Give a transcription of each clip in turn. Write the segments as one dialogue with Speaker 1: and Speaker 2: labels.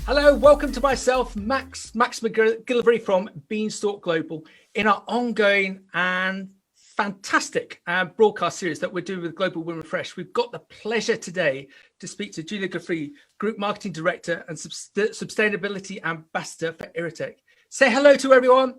Speaker 1: Hello, welcome to myself, Max McGillivray from Beanstalk Global, in our ongoing and fantastic broadcast series that we're doing with Global Women Fresh. We've got the pleasure today to speak to Giulia Giuffrè, Group Marketing Director and Sustainability Ambassador for Irritec. Say hello to everyone.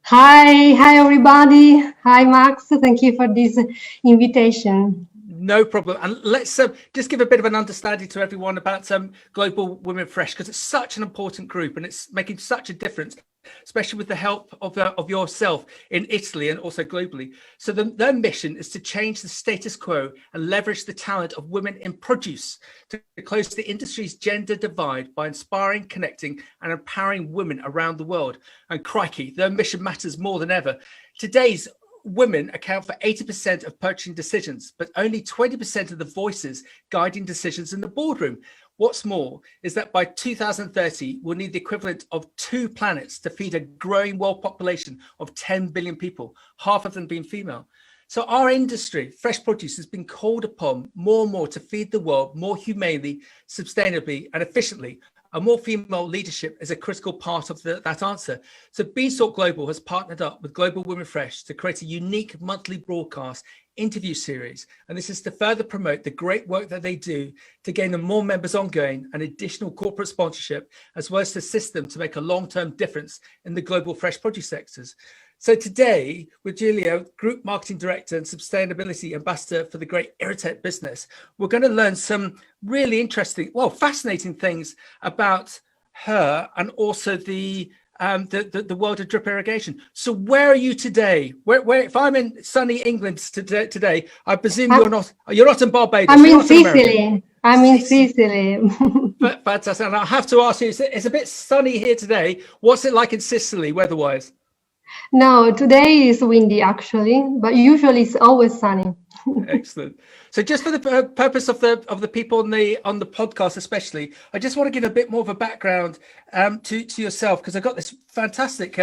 Speaker 2: Hi everybody. Hi Max, thank you for this invitation.
Speaker 1: No problem. And let's just give a bit of an understanding to everyone about Global Women Fresh, because it's such an important group and it's making such a difference, especially with the help of yourself in Italy and also globally. So their mission is to change the status quo and leverage the talent of women in produce to close the industry's gender divide by inspiring, connecting and empowering women around the world. And crikey, their mission matters more than ever. Today's women account for 80% of purchasing decisions, but only 20% of the voices guiding decisions in the boardroom. What's more is that by 2030, we'll need the equivalent of 2 planets to feed a growing world population of 10 billion people, half of them being female. So our industry, fresh produce, has been called upon more and more to feed the world more humanely, sustainably and efficiently. And more female leadership is a critical part of that answer. So Beanstalk Global has partnered up with Global Women Fresh to create a unique monthly broadcast interview series. And this is to further promote the great work that they do to gain them more members ongoing and additional corporate sponsorship, as well as to assist them to make a long-term difference in the global fresh produce sectors. So today, with Giulia, Group Marketing Director and Sustainability Ambassador for the great Irritec business, we're going to learn some really interesting, well, fascinating things about her and also the world of drip irrigation. So where are you today? Where if I'm in sunny England today, I presume you're not in Barbados.
Speaker 2: I'm in Sicily. I'm in Sicily.
Speaker 1: But fantastic. And I have to ask you, it's a bit sunny here today. What's it like in Sicily weather-wise?
Speaker 2: No, today is windy actually, but usually it's always sunny.
Speaker 1: Excellent. So just for the purpose of the people on the podcast especially, I just want to give a bit more of a background to yourself, because I've got this fantastic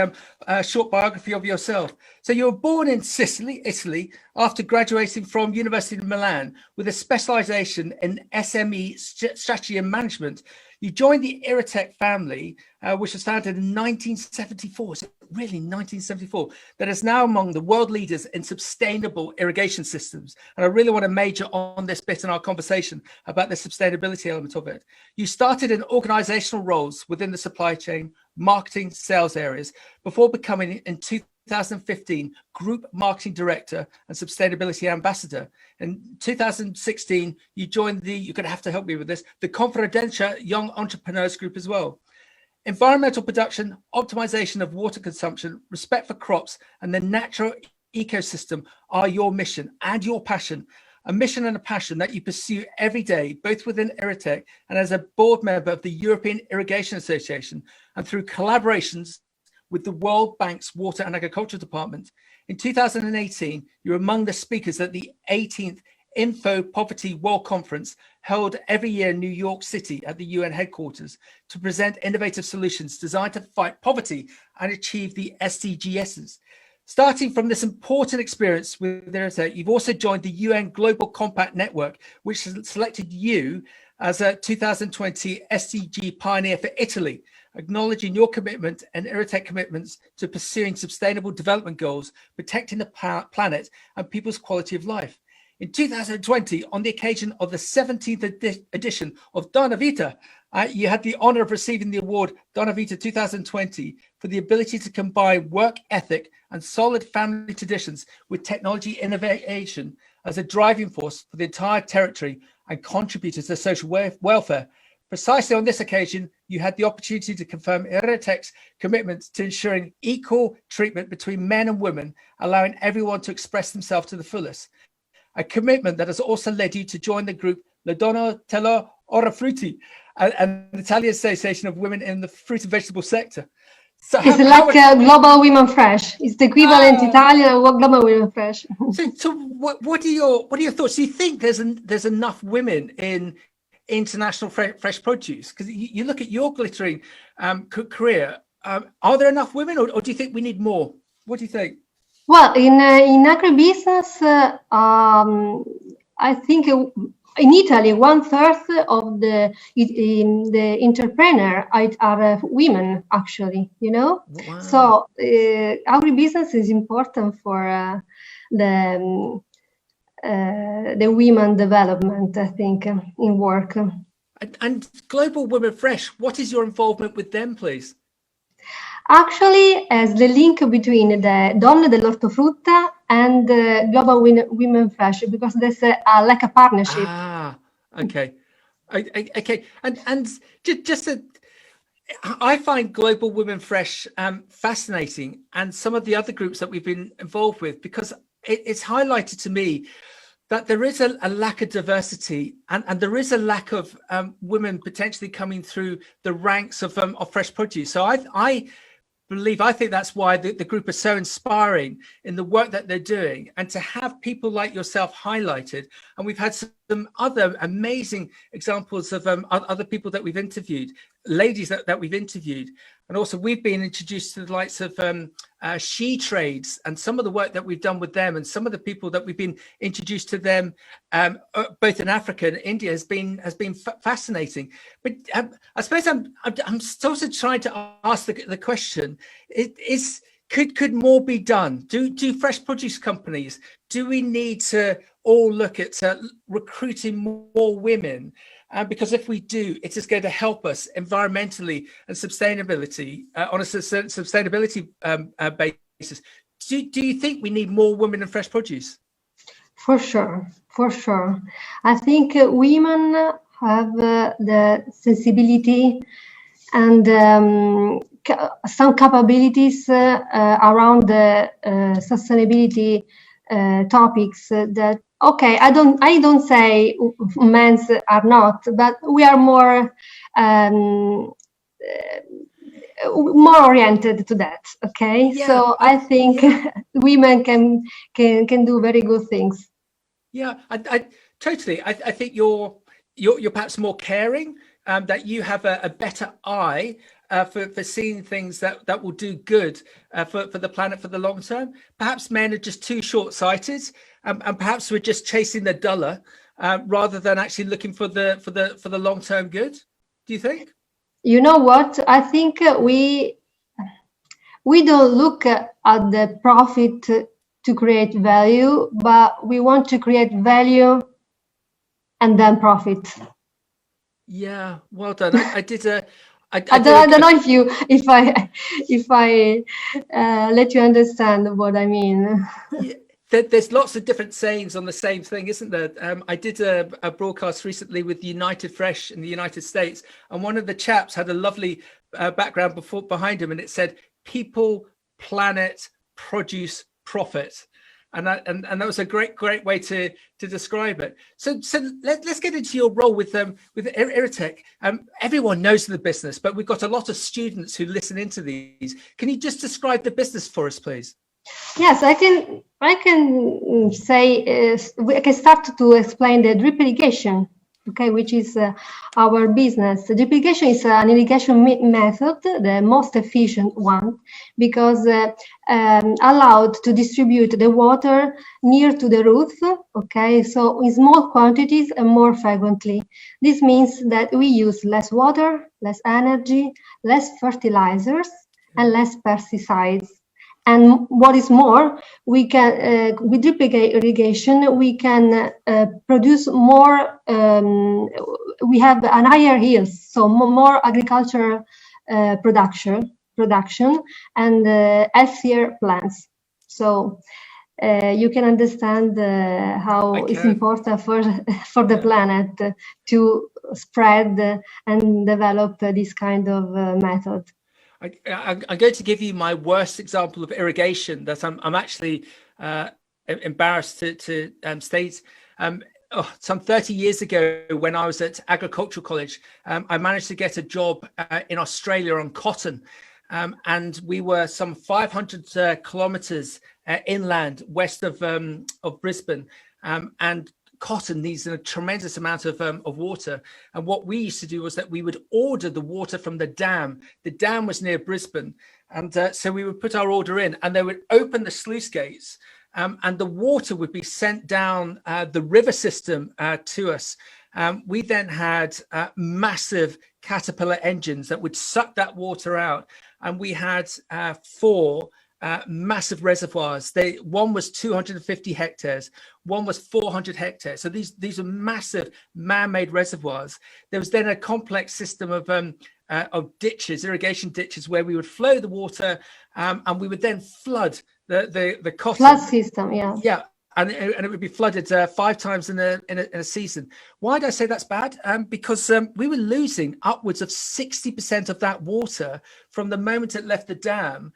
Speaker 1: short biography of yourself. So you were born in Sicily, Italy, after graduating from University of Milan with a specialization in SME Strategy and Management. You joined the Irritec family, which was founded in 1974. So really 1974, that is now among the world leaders in sustainable irrigation systems. And I really want to major on this bit in our conversation about the sustainability element of it. You started in organizational roles within the supply chain, marketing, sales areas, before becoming in 2015 Group Marketing Director and Sustainability Ambassador. In 2016, you joined you're going to have to help me with this, the Confidential Young Entrepreneurs Group as well. Environmental production, optimization of water consumption, respect for crops and the natural ecosystem are your mission and your passion. A mission and a passion that you pursue every day, both within Irritec and as a board member of the European Irrigation Association, and through collaborations with the World Bank's Water and Agriculture Department. In 2018, you're among the speakers at the 18th Info Poverty World Conference, held every year in New York City at the UN headquarters, to present innovative solutions designed to fight poverty and achieve the SDGs. Starting from this important experience with Irritec, you've also joined the UN Global Compact Network, which has selected you as a 2020 SDG Pioneer for Italy, acknowledging your commitment and Irritec commitments to pursuing sustainable development goals, protecting the planet and people's quality of life. In 2020, on the occasion of the 17th edition of Donna Vita, you had the honor of receiving the award Donna Vita 2020 for the ability to combine work ethic and solid family traditions with technology innovation as a driving force for the entire territory and contributed to social welfare. Precisely on this occasion, you had the opportunity to confirm Irritec's commitment to ensuring equal treatment between men and women, allowing everyone to express themselves to the fullest. A commitment that has also led you to join the group Le Donatello Orafrutti, an Italian association of women in the fruit and vegetable sector.
Speaker 2: So it's like Global Women Fresh. It's the equivalent Italian of Global Women Fresh.
Speaker 1: So what are your thoughts? Do you think there's enough women in international fresh produce? Because you look at your glittering career. Are there enough women, or do you think we need more? What do you think?
Speaker 2: Well, in agribusiness, I think in Italy, 1/3 of the entrepreneur are women, actually, you know.
Speaker 1: Wow.
Speaker 2: So agribusiness is important for the women development, I think, in work.
Speaker 1: And Global Women Fresh, what is your involvement with them, please?
Speaker 2: Actually, as the link between the Donne dell'Ortofrutta and Global Women Fresh, because there's like a partnership.
Speaker 1: Ah, okay. Okay. And just I find Global Women Fresh fascinating, and some of the other groups that we've been involved with, because it's highlighted to me that there is a lack of diversity, and there is a lack of women potentially coming through the ranks of fresh produce. So I think that's why the group is so inspiring in the work that they're doing, and to have people like yourself highlighted. And we've had some other amazing examples of other people that we've interviewed, ladies that we've interviewed. And also we've been introduced to the likes of She Trades, and some of the work that we've done with them, and some of the people that we've been introduced to them, both in Africa and India, has been fascinating. But I suppose I'm still trying to ask the question: could more be done? Do fresh produce companies? Do we need to all look at recruiting more women? Because if we do, it is going to help us environmentally and sustainability on a sustainability basis. Do you think we need more women in fresh produce?
Speaker 2: For sure. I think women have the sensibility and some capabilities around the sustainability topics that, okay, I don't say men's are not, but we are more oriented to that. Okay, yeah, so I think women can do very good things.
Speaker 1: Yeah, I totally. I think you're perhaps more caring. That you have a better eye for seeing things that will do good for the planet for the long term. Perhaps men are just too short-sighted, and perhaps we're just chasing the dollar rather than actually looking for the long-term good. Do you think?
Speaker 2: You know what? I think we don't look at the profit to create value, but we want to create value and then profit.
Speaker 1: Yeah, well done. I
Speaker 2: don't know if I let you understand what I mean.
Speaker 1: Yeah, there's lots of different sayings on the same thing, isn't there? I did a broadcast recently with United Fresh in the United States, and one of the chaps had a lovely background behind him, and it said "People, Planet, Produce, Profit." And that was a great way to describe it. So let's get into your role with Irritec. Everyone knows the business, but we've got a lot of students who listen into these. Can you just describe the business for us, please?
Speaker 2: Yes, I can say I can start to explain the drip irrigation. Okay, which is our business. Drip irrigation is an irrigation method, the most efficient one, because allowed to distribute the water near to the roof. Okay, so in small quantities and more frequently. This means that we use less water, less energy, less fertilizers, and less pesticides. And what is more, we can with drip irrigation we can produce more. We have an higher yields, so more agricultural production and healthier plants. So you can understand how it's important for the planet to spread and develop this kind of method.
Speaker 1: I'm going to give you my worst example of irrigation that I'm actually embarrassed to state. Some 30 years ago, when I was at agricultural college, I managed to get a job in Australia on cotton. And we were some 500 kilometers inland west of Brisbane. And cotton needs a tremendous amount of water. And what we used to do was that we would order the water from the dam. The dam was near Brisbane. And so we would put our order in, and they would open the sluice gates. and the water would be sent down the river system to us. We then had massive caterpillar engines that would suck that water out, and we had 4 massive reservoirs. One was 250 hectares, one was 400 hectares. So these are massive man-made reservoirs. There was then a complex system of ditches, irrigation ditches, where we would flow the water, and we would then flood the cotton.
Speaker 2: Flood system, yeah.
Speaker 1: Yeah. And it would be flooded 5 times in a season. Why do I say that's bad? Because we were losing upwards of 60% of that water from the moment it left the dam,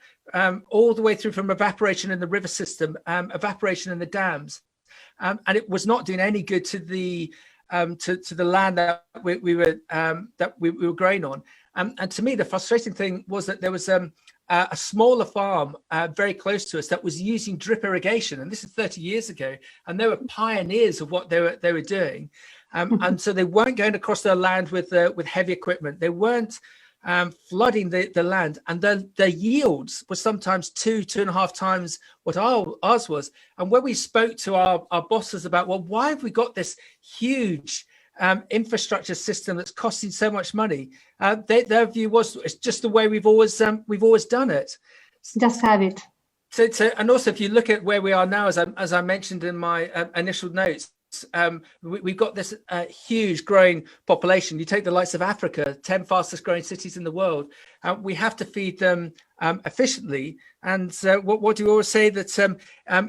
Speaker 1: all the way through from evaporation in the river system, evaporation in the dams, and it was not doing any good to the land that we were growing on. And to me, the frustrating thing was that there was a smaller farm very close to us that was using drip irrigation, and this is 30 years ago, and they were pioneers of what they were doing, and so they weren't going across their land with heavy equipment. They weren't flooding the land, and their yields were sometimes 2.5 times what ours was. And when we spoke to our bosses about, well, why have we got this huge infrastructure system that's costing so much money, their view was, it's just the way we've always done it.
Speaker 2: Just have it.
Speaker 1: So and also, if you look at where we are now, as I mentioned in my initial notes, we've got this huge growing population. You take the likes of Africa, 10 fastest growing cities in the world. We have to feed them efficiently. And what do you always say? That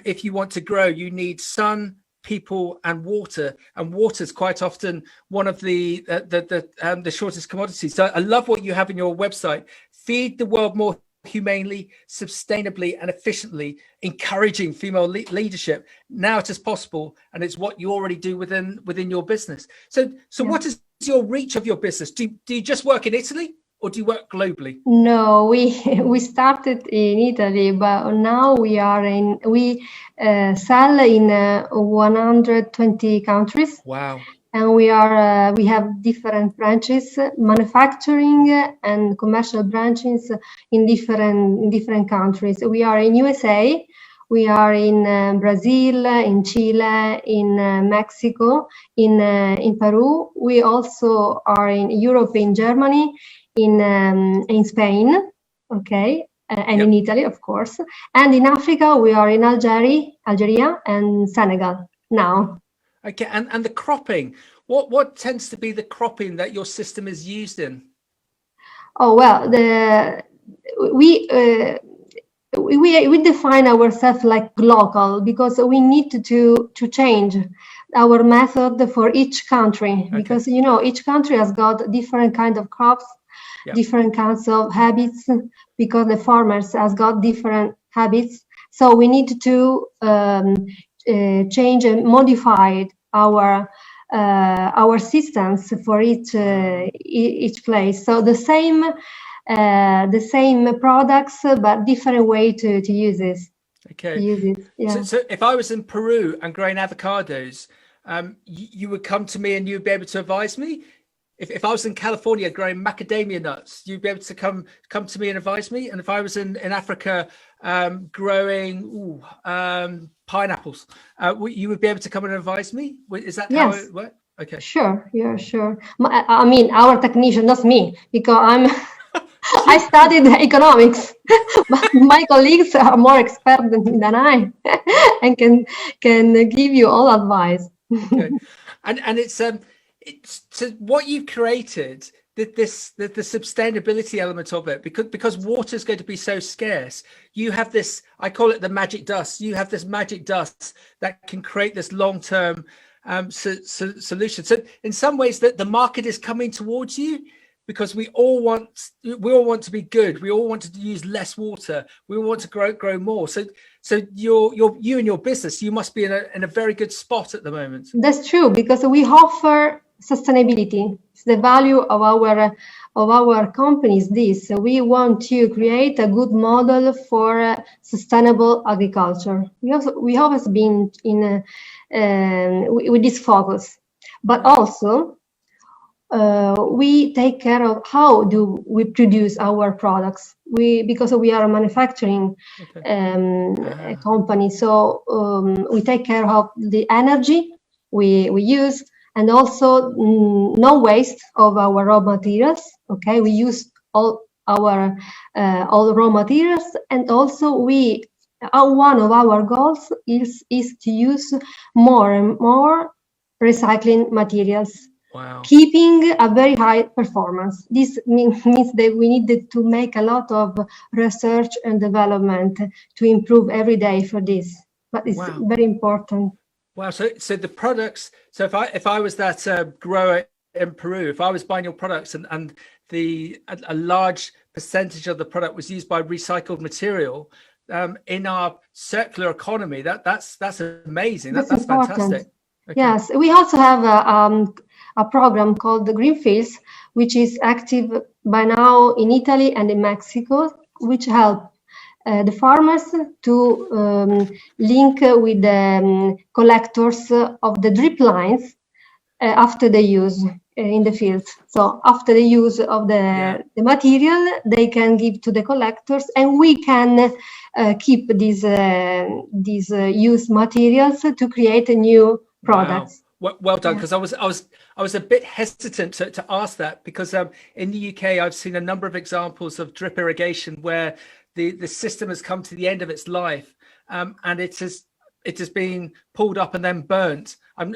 Speaker 1: if you want to grow, you need sun, people, and water is quite often one of the shortest commodities. So I love what you have in your website: feed the world more humanely, sustainably, and efficiently, encouraging female leadership now as possible. And it's what you already do within your business. So yeah. What is your reach of your business? Do you just work in Italy, or do you work globally?
Speaker 2: No, we started in Italy, but now we sell in 120 countries.
Speaker 1: Wow.
Speaker 2: And we have different branches, manufacturing and commercial branches in different countries. We are in USA, we are in Brazil, in Chile, in Mexico, in Peru. We also are in Europe, in Germany, in Spain, okay, and in Italy, of course. And in Africa, we are in Algeria and Senegal now.
Speaker 1: Okay, and the cropping, what tends to be the cropping that your system is used in?
Speaker 2: Oh well, we define ourselves like local because we need to change our method for each country. Okay. Because each country has got different kind of crops, different kinds of habits, because the farmers has got different habits. So we need to change and modify our systems for each place. So the same products, but different way to use this.
Speaker 1: Okay.
Speaker 2: Use it. Yeah.
Speaker 1: So if I was in Peru and growing avocados, you would come to me and you'd be able to advise me. If I was in California growing macadamia nuts, you'd be able to come to me and advise me. And if I was in Africa growing pineapples, you would be able to come and advise me. Is that how it works? Okay.
Speaker 2: Sure. Yeah, sure. I mean, our technician, not me, because I studied economics, but my colleagues are more expert than I, and can give you all advice.
Speaker 1: Okay. And it's so what you've created, the sustainability element of it, because water is going to be so scarce, you have this, I call it the magic dust. You have this magic dust that can create this long-term solution. So in some ways that the market is coming towards you, because we all want to be good. We all want to use less water. We all want to grow more. So you and your business, you must be in a very good spot at the moment.
Speaker 2: That's true, because we offer sustainability. It's the value of our company is this. We want to create a good model for sustainable agriculture. We always been in with this focus, but also we take care of how do we produce our products. Because we are a manufacturing company, so we take care of the energy we use, and also no waste of our raw materials. Okay, we use all our all raw materials, and also one of our goals is to use more and more recycling materials.
Speaker 1: Wow.
Speaker 2: Keeping a very high performance. This means that we needed to make a lot of research and development to improve every day for this. But it's very important.
Speaker 1: Wow. So the products. So if I was that grower in Peru, if I was buying your products and a large percentage of the product was used by recycled material in our circular economy, that's amazing. That's fantastic.
Speaker 2: Okay. Yes, we also have a program called the Greenfields, which is active by now in Italy and in Mexico, which help the farmers to link with the collectors of the drip lines after the use in the field. So after the use of the material, they can give to the collectors, and we can keep these used materials to create a new products.
Speaker 1: Wow. Well done, because I was a bit hesitant to ask that, because in the UK I've seen a number of examples of drip irrigation where the system has come to the end of its life, and it has been pulled up and then burnt. I'm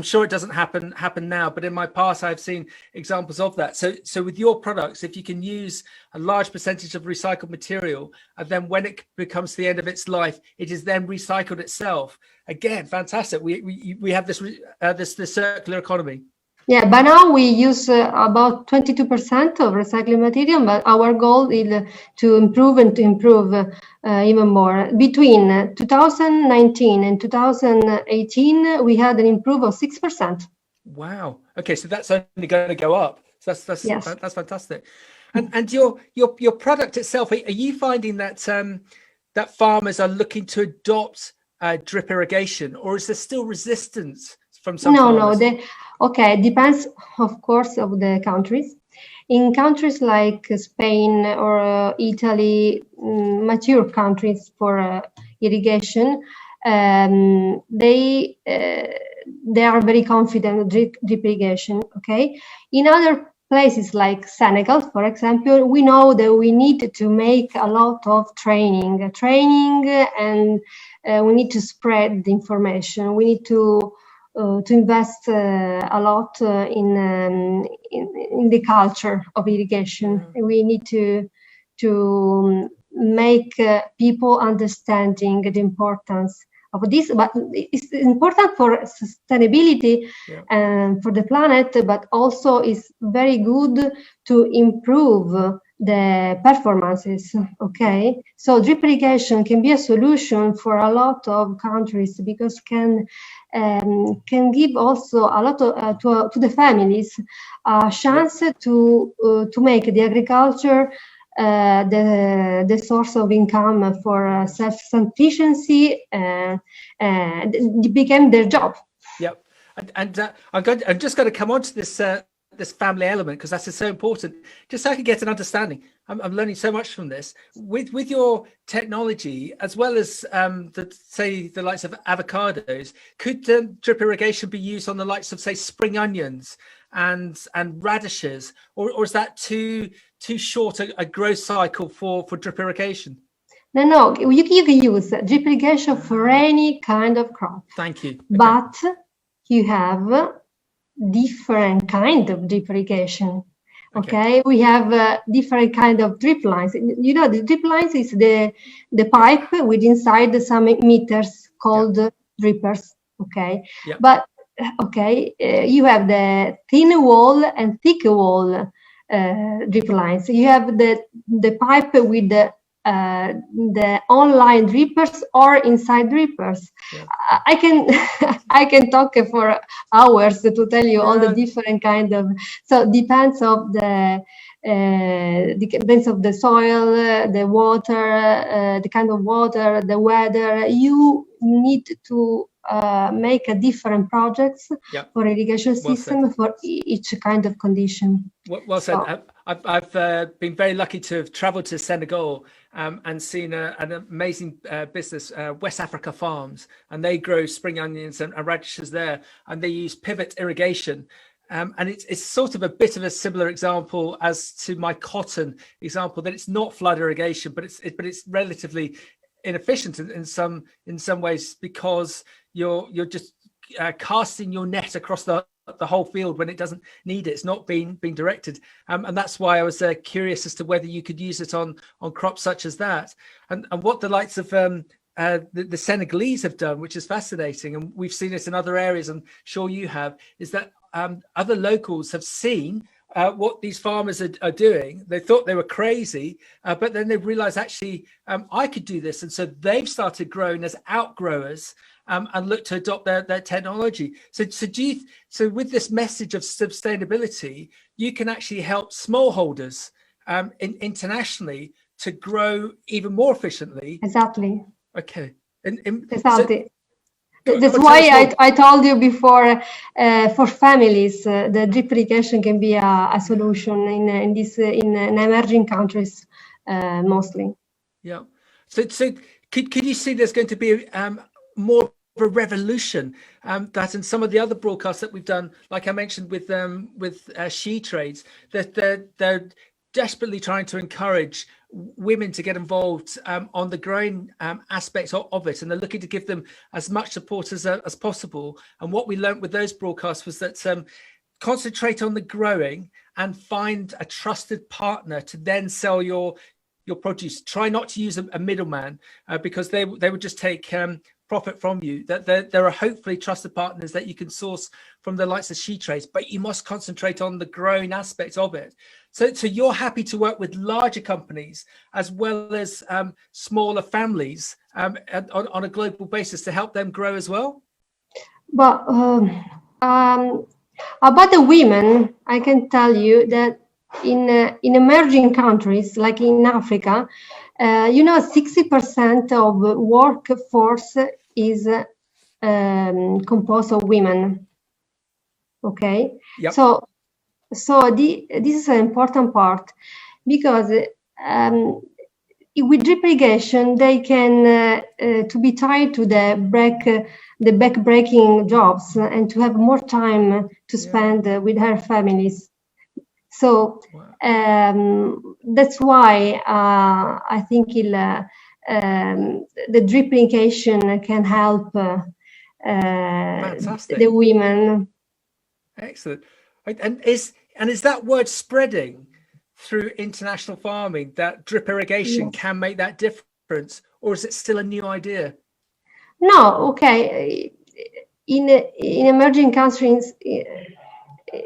Speaker 1: sure it doesn't happen now, but in my past I've seen examples of that. So with your products, if you can use a large percentage of recycled material, and then when it becomes the end of its life, it is then recycled itself. Again, fantastic. We have this circular economy.
Speaker 2: Yeah, by now we use about 22% of recycling material, but our goal is to improve even more. Between 2019 and 2018, we had an improvement of 6%.
Speaker 1: Wow. Okay, so that's only going to go up. So that's fantastic. And your product itself, are you finding that that farmers are looking to adopt drip irrigation, or is there still resistance from some farmers?
Speaker 2: No. Okay, depends, of course, of the countries. In countries like Spain or Italy, mature countries for irrigation, they are very confident drip irrigation. Okay, in other places like Senegal, for example, we know that we need to make a lot of training, and we need to spread the information. We need to invest a lot in the culture of irrigation. We need to make people understanding the importance of this, but it's important for sustainability and for the planet, but also it's very good to improve the performances. Okay, so drip irrigation can be a solution for a lot of countries, because can give also a lot to the families a chance to make the agriculture the source of income for self-sufficiency, and it became their job.
Speaker 1: Yep. And I'm just going to come on to this family element, because that's so important, just so I can get an understanding. I'm learning so much from this with your technology, as well as the likes of avocados. Could drip irrigation be used on the likes of, say, spring onions and radishes, or is that too short a growth cycle for drip irrigation?
Speaker 2: No, you can use drip irrigation for any kind of crop.
Speaker 1: Thank you. Okay.
Speaker 2: But you have different kind of drip irrigation. Okay, we have different kind of drip lines. You know, the drip lines is the pipe with inside some meters called drippers. Okay, but you have the thin wall and thick wall drip lines. You have the pipe with the online drippers or inside drippers. I can talk for hours to tell you all the different kind of. So depends of depends of the soil, the water, the kind of water, the weather. You need to make a different projects for irrigation system for each kind of condition.
Speaker 1: Well said. I've been very lucky to have traveled to Senegal and seen an amazing business, West Africa Farms, and they grow spring onions and radishes there, and they use pivot irrigation. And it's sort of a bit of a similar example as to my cotton example, that it's not flood irrigation, but it's relatively inefficient in some ways, because you're just casting your net across the whole field when it doesn't need it. It's not being directed, and that's why I was curious as to whether you could use it on crops such as that, and what the likes of the Senegalese have done, which is fascinating, and we've seen it in other areas, I'm sure you have, is that other locals have seen what these farmers are doing. They thought they were crazy, but then they realized, actually, I could do this. And so they've started growing as outgrowers and look to adopt their technology. So with this message of sustainability, you can actually help smallholders internationally to grow even more efficiently.
Speaker 2: Exactly.
Speaker 1: Okay.
Speaker 2: Exactly. That's why I told you before, for families, the drip irrigation can be a solution in emerging countries, mostly.
Speaker 1: Yeah. So could you see there's going to be more of a revolution that in some of the other broadcasts that we've done, like I mentioned with she trades, that they're desperately trying to encourage women to get involved on the growing aspects of it, and they're looking to give them as much support as possible. And what we learned with those broadcasts was that concentrate on the growing and find a trusted partner to then sell your produce. Try not to use a middleman because they would just take profit from you. That there are hopefully trusted partners that you can source from the likes of she trades, but you must concentrate on the growing aspects of it. So you're happy to work with larger companies as well as smaller families on a global basis to help them grow as well?
Speaker 2: But about the women, I can tell you that in emerging countries like in Africa, 60% of workforce is composed of women. Okay.
Speaker 1: Yep.
Speaker 2: So this is an important part, because with drip irrigation they can to be tied to the back-breaking jobs and to have more time to spend with her families. So that's why I think the drip irrigation can help the women.
Speaker 1: Excellent. And is that word spreading through international farming, that drip irrigation can make that difference, or is it still a new idea?
Speaker 2: No, okay. In emerging countries,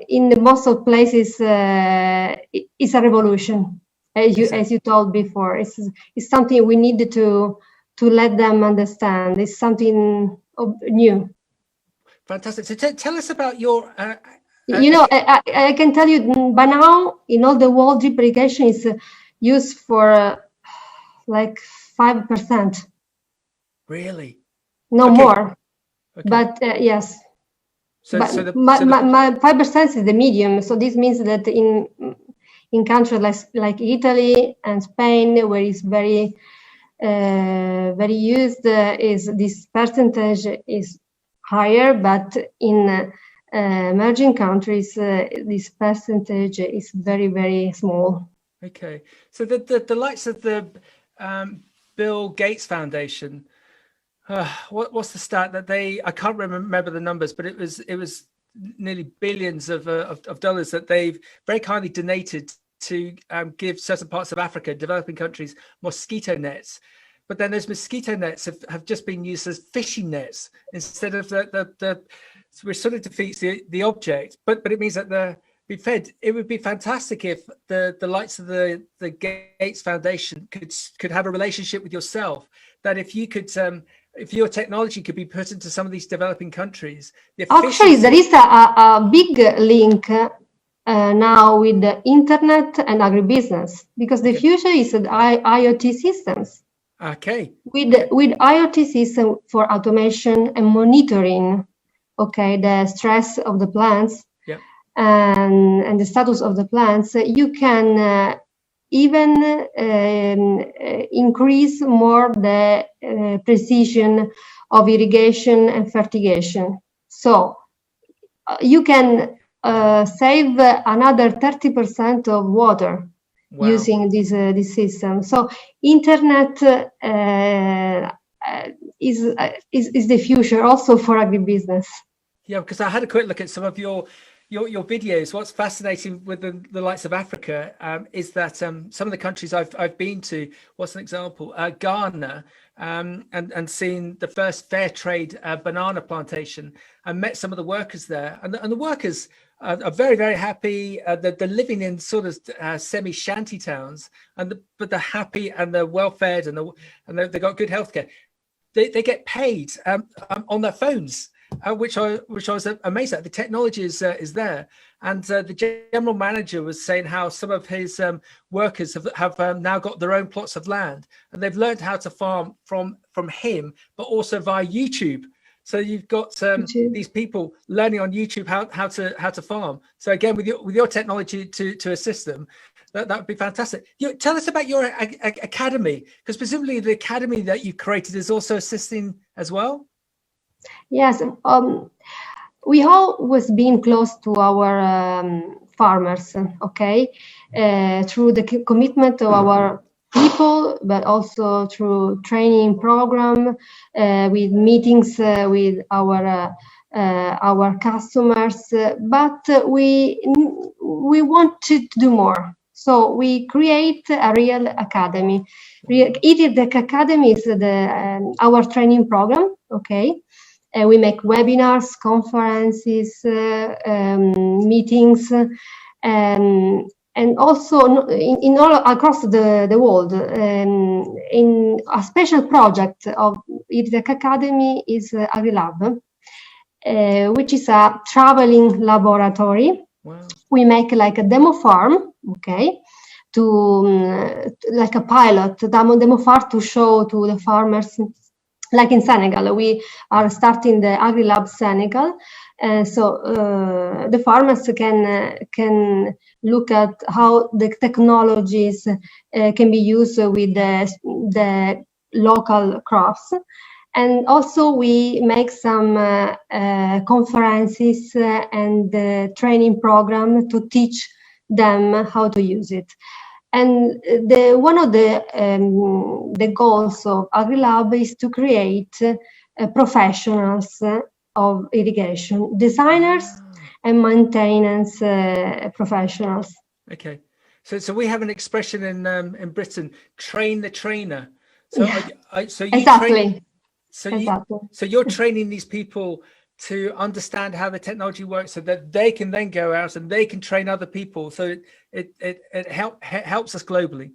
Speaker 2: in the most of places, it's a revolution, as you told before. It's something we need to let them understand. It's something new.
Speaker 1: Fantastic. So tell us about your.
Speaker 2: I can tell you, by now in all the world, drip irrigation is used for like 5%.
Speaker 1: Really?
Speaker 2: No more. Okay. But yes. So 5% is the medium. So this means that in countries like Italy and Spain, where it's very used, is this percentage is higher, but in emerging countries, this percentage is very, very small.
Speaker 1: Okay, so the likes of the Bill Gates Foundation, what's the stat that I can't remember the numbers, but it was nearly billions of dollars that they've very kindly donated to give certain parts of Africa, developing countries, mosquito nets. But then those mosquito nets have just been used as fishing nets instead of so it sort of defeats the object, but it means that it would be fantastic if the likes of the Gates Foundation could have a relationship with yourself, that if you could if your technology could be put into some of these developing countries.
Speaker 2: Actually, there is a big link now with the internet and agribusiness, because the future is IoT systems.
Speaker 1: Okay.
Speaker 2: with IoT system for automation and monitoring, okay, the stress of the plants,
Speaker 1: Yeah.
Speaker 2: and the status of the plants, you can even increase more the precision of irrigation and fertigation. So you can save another 30% of water. Wow. Using this system. So internet is the future also for agribusiness.
Speaker 1: Yeah, because I had a quick look at some of your videos. What's fascinating with the likes of Africa is that some of the countries I've been to. What's an example? Ghana, and seen the first fair trade banana plantation, and met some of the workers there, and the workers are very, very happy. They're living in sort of semi shanty towns, but they're happy and they're well fed, and they got good healthcare. They get paid on their phones. Which I was amazed at. The technology is there, and the general manager was saying how some of his workers have now got their own plots of land, and they've learned how to farm from him, but also via YouTube. So you've got these people learning on YouTube how to farm. So again, with your technology to assist them, that would be fantastic. Tell us about your academy, because presumably the academy that you've created is also assisting as well.
Speaker 2: Yes, we always been close to our farmers, okay, through the commitment of our people, but also through training program, with meetings with our customers. But we want to do more, so we create a real academy. Irritec Academy is our training program, okay. We make webinars, conferences, meetings, and also in all across the world. In a special project of Irritec Academy is AgriLab, which is a traveling laboratory. Wow. We make like a demo farm, okay, like a pilot demo farm to show to the farmers. Like in Senegal, we are starting the AgriLab Senegal, so the farmers can look at how the technologies can be used with the local crops, and also we make some conferences and training program to teach them how to use it. And one of the goals of AgriLab is to create professionals of irrigation, designers and maintenance professionals.
Speaker 1: Okay, so we have an expression in Britain: train the trainer. So
Speaker 2: yeah.
Speaker 1: so you
Speaker 2: exactly.
Speaker 1: So you're training these people to understand how the technology works, so that they can then go out and they can train other people. So it helps us globally.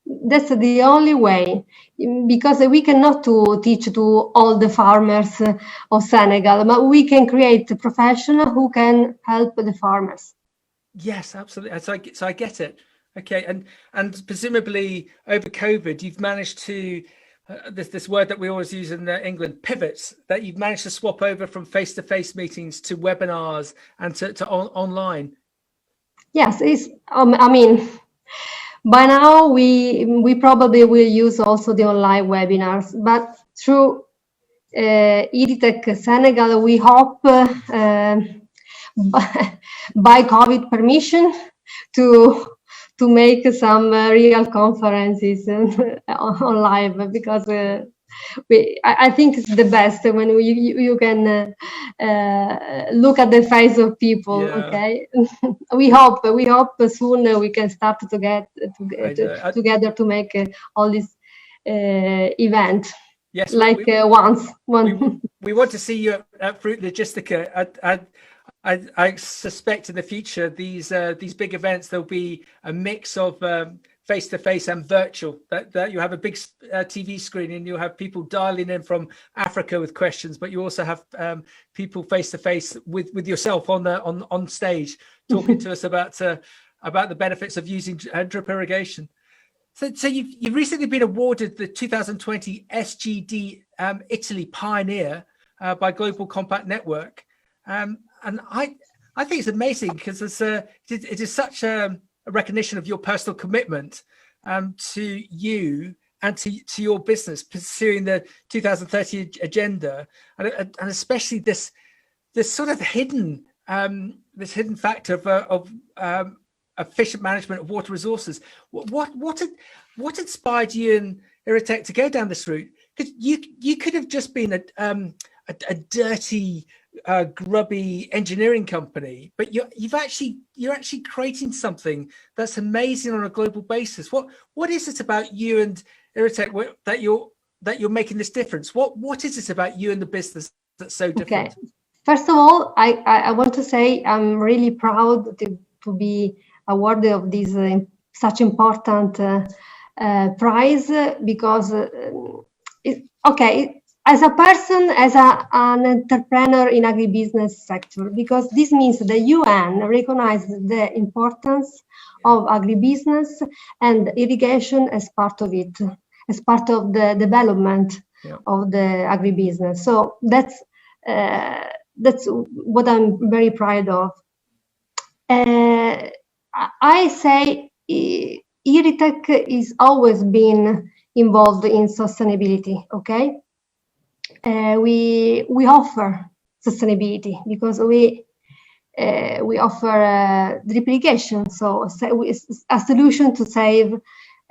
Speaker 2: That's the only way, because we cannot teach to all the farmers of Senegal, but we can create a professional who can help the farmers.
Speaker 1: Yes, absolutely. So I get it. Okay, and presumably over COVID, you've managed to this word that we always use in England, pivots, that you've managed to swap over from face-to-face meetings to webinars and to online.
Speaker 2: Yes, I mean, by now we probably will use also the online webinars, but through Irritec Senegal, we hope by COVID permission to make some real conferences on live, because I think it's the best when you can look at the face of people. Yeah. Okay, we hope soon we can start to get together to make all this event.
Speaker 1: Yes,
Speaker 2: like
Speaker 1: we want to see you at Fruit Logistica. I suspect in the future these big events, there'll be a mix of face-to-face and virtual, that you have a big TV screen and you'll have people dialing in from Africa with questions, but you also have people face-to-face with yourself on stage talking to us about the benefits of using drip irrigation. So you've recently been awarded the 2020 SGD Italy Pioneer by Global Compact Network, and I think it's amazing because it is such a recognition of your personal commitment to you and to your business pursuing the 2030 agenda, and especially this sort of hidden factor of efficient management of water resources. What inspired you and Irritec to go down this route? Because you could have just been a dirty, grubby engineering company, but you're actually creating something that's amazing on a global basis. What is it about you and Irritec that you're making this difference? What is it about you and the business that's so different?
Speaker 2: Okay. First of all, I want to say I'm really proud to be awarded of this such important prize, because as a person, as an entrepreneur in agribusiness sector, because this means the UN recognizes the importance of agribusiness and irrigation as part of it, as part of the development of the agribusiness. So that's what I'm very proud of. I say Irritec is always been involved in sustainability. Okay, we offer sustainability because we offer drip irrigation, so a solution to save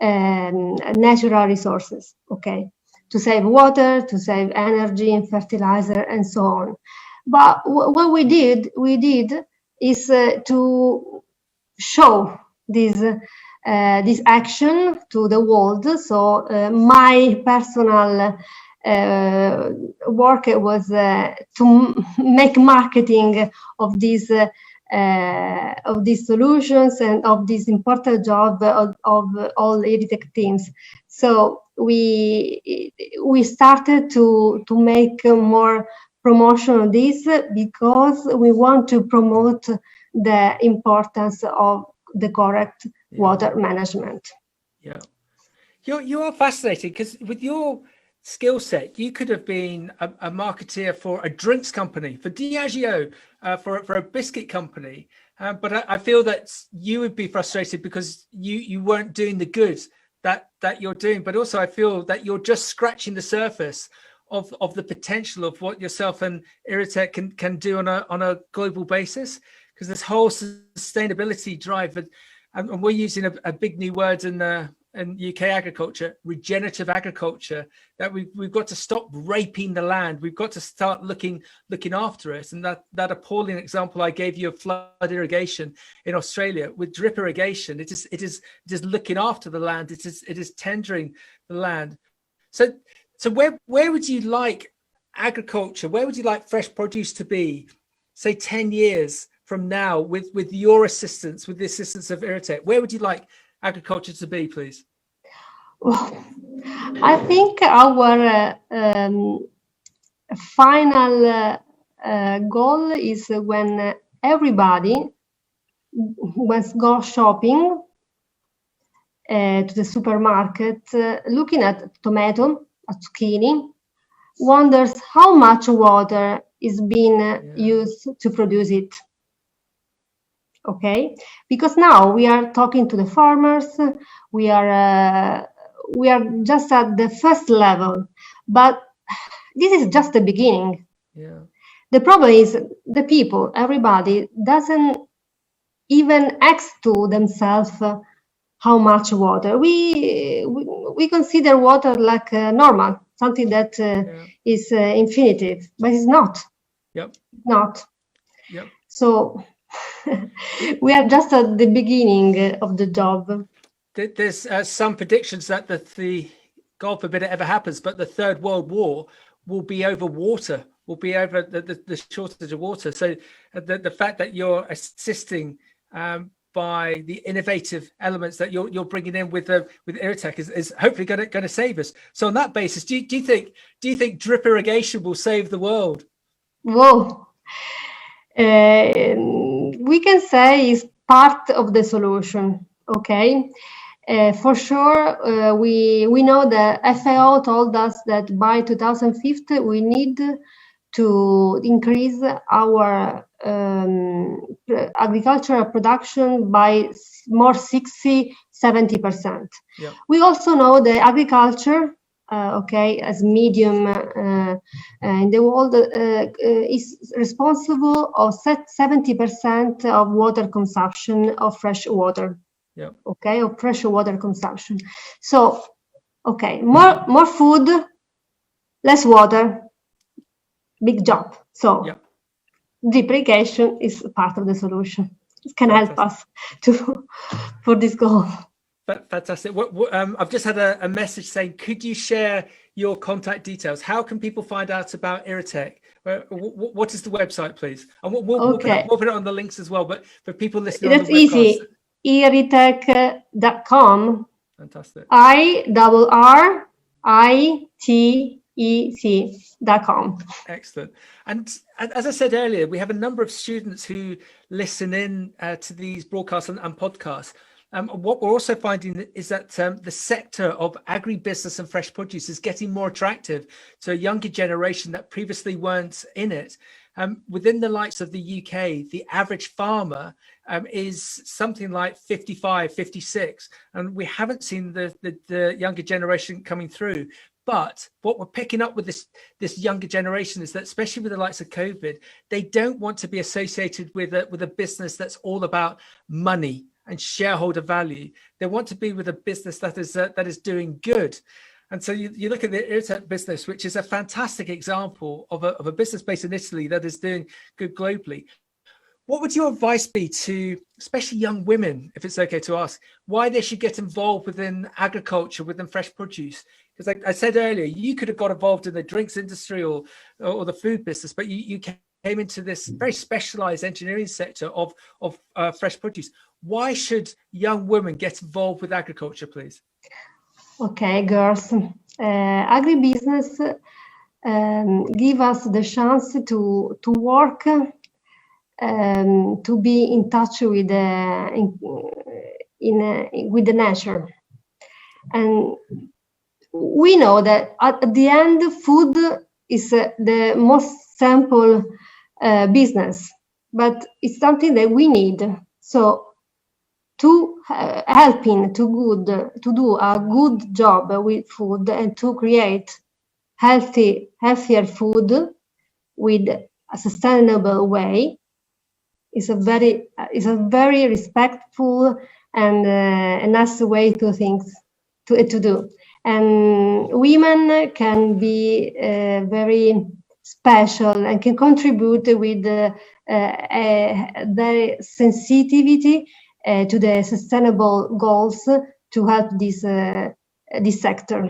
Speaker 2: natural resources. Okay, to save water, to save energy and fertilizer, and so on. But what we did is to show this action to the world. So my personal work was to make marketing of these solutions and of this important job of all Irritec teams. So we started to make more promotion of this because we want to promote the importance of the correct water management.
Speaker 1: Yeah, you are fascinating because with your skill set, you could have been a marketeer for a drinks company, for Diageo, for a biscuit company. But I feel that you would be frustrated because you weren't doing the good that you're doing. But also I feel that you're just scratching the surface of the potential of what yourself and Irritec can do on a global basis, because this whole sustainability drive, and we're using a big new word in UK agriculture, regenerative agriculture, that we've got to stop raping the land. We've got to start looking after it. And that appalling example I gave you of flood irrigation in Australia, with drip irrigation, it is looking after the land. It is tendering the land. So where would you like agriculture, where would you like fresh produce to be, say 10 years from now, with your assistance, with the assistance of Irritec? Where would you like agriculture to be, please?
Speaker 2: Well, I think our final goal is when everybody go shopping to the supermarket, looking at tomato, a zucchini, wonders how much water is being used to produce it. Okay, because now we are talking to the farmers, we are just at the first level, but this is just the beginning.
Speaker 1: Yeah.
Speaker 2: The problem is the people, everybody doesn't even ask to themselves how much water. We consider water like normal, something that is infinitive, but it's not.
Speaker 1: Yep.
Speaker 2: Not.
Speaker 1: Yep.
Speaker 2: So we are just at the beginning of the job.
Speaker 1: There's some predictions that the God forbid it ever happens, but the Third World War will be over water, will be over the shortage of water. So the fact that you're assisting by the innovative elements that you're bringing in with Irritec is hopefully going to save us. So on that basis, do you think drip irrigation will save the world?
Speaker 2: Whoa. We can say it's part of the solution. Okay, For sure, we know that FAO told us that by 2050 we need to increase our agricultural production by more 60-70%.
Speaker 1: Yeah.
Speaker 2: We also know that agriculture, as medium in the world, is responsible of 70% of water consumption of fresh water.
Speaker 1: Yeah.
Speaker 2: Okay, of fresh water consumption. So, okay, more food, less water, big job. So,
Speaker 1: yeah.
Speaker 2: drip irrigation is part of the solution. It can help us for this goal.
Speaker 1: Fantastic. I've just had a message saying, could you share your contact details? How can people find out about Irritec? What is the website, please? And we'll put it on the links as well. But for people listening on the webcast,
Speaker 2: easy. Irritec.com.
Speaker 1: Fantastic.
Speaker 2: IRRITEC.com.
Speaker 1: Excellent. And as I said earlier, we have a number of students who listen in to these broadcasts and podcasts. What we're also finding is that the sector of agribusiness and fresh produce is getting more attractive to a younger generation that previously weren't in it. Within the likes of the UK, the average farmer is something like 55, 56, and we haven't seen the younger generation coming through. But what we're picking up with this younger generation is that, especially with the likes of COVID, they don't want to be associated with a business that's all about money and shareholder value. They want to be with a business that is doing good. And so you look at the Irritec business, which is a fantastic example of a business based in Italy that is doing good globally. What would your advice be to, especially young women, if it's okay to ask, why they should get involved within agriculture, within fresh produce? Because like I said earlier, you could have got involved in the drinks industry or the food business, but you came into this very specialized engineering sector of fresh produce. Why should young women get involved with agriculture, please?
Speaker 2: Okay, girls. Agribusiness give us the chance to work, to be in touch with with the nature, and we know that at the end, food is the most simple business, but it's something that we need. So, to helping to do a good job with food and to create healthier food with a sustainable way is a very respectful and a nice way to do. And women can be very special and can contribute with their sensitivity to the sustainable goals to help this sector.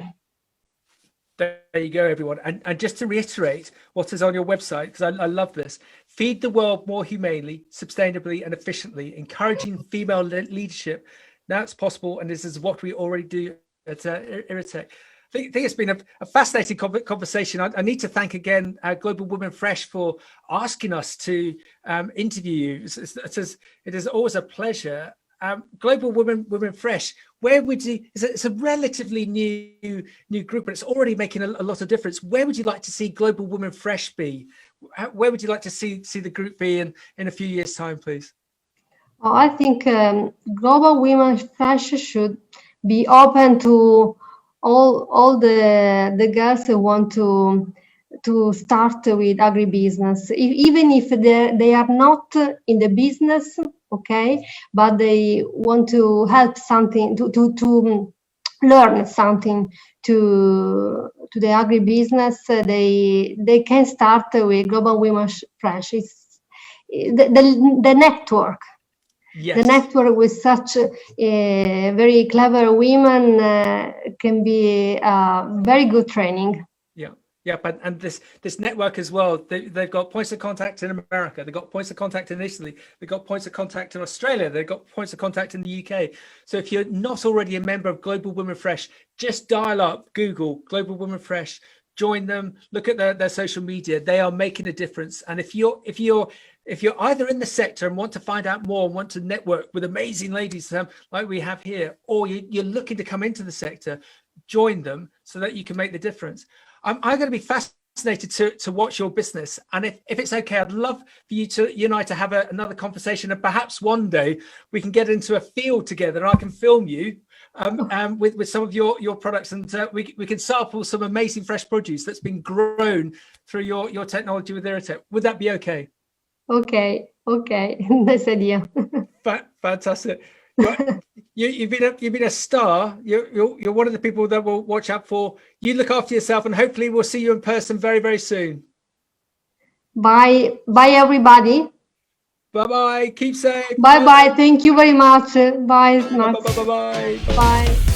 Speaker 1: There you go, everyone. And just to reiterate what is on your website, because I love this: feed the world more humanely, sustainably, and efficiently, encouraging female leadership. Now it's possible, and this is what we already do at Irritec. I think it's been a fascinating conversation. I need to thank again Global Women Fresh for asking us to interview you. It is always a pleasure. Global Women Fresh, where would you? It's a relatively new group, but it's already making a lot of difference. Where would you like to see Global Women Fresh be? Where would you like to see the group be in a few years' time, please?
Speaker 2: Well, I think Global Women Fresh should be open to all the girls who want to start with agribusiness, even if they are not in the business, okay, but they want to help something to learn something to the agribusiness. They can start with Global Women Fresh. It's the network. Yes. The network with such very clever women can be very good training.
Speaker 1: Yeah, and this network as well. They've got points of contact in America. They've got points of contact in Italy. They've got points of contact in Australia. They've got points of contact in the UK. So if you're not already a member of Global Women Fresh, just dial up Google Global Women Fresh. Join them. Look at their social media. They are making a difference. And if you're if you're either in the sector and want to find out more and want to network with amazing ladies like we have here, or you're looking to come into the sector, join them so that you can make the difference. I'm going to be fascinated to watch your business, and if it's okay, I'd love for you and I to have another conversation, and perhaps one day we can get into a field together and I can film you with some of your products, and we can sample some amazing fresh produce that's been grown through your technology with Irritec. Would that be okay?
Speaker 2: Okay, nice idea.
Speaker 1: Fantastic. You've been a star. You're one of the people that we'll watch out for. You look after yourself, and hopefully we'll see you in person very, very soon.
Speaker 2: Bye everybody.
Speaker 1: Bye. Keep safe.
Speaker 2: Bye. Thank you very much. Bye.
Speaker 1: Bye.
Speaker 2: Bye.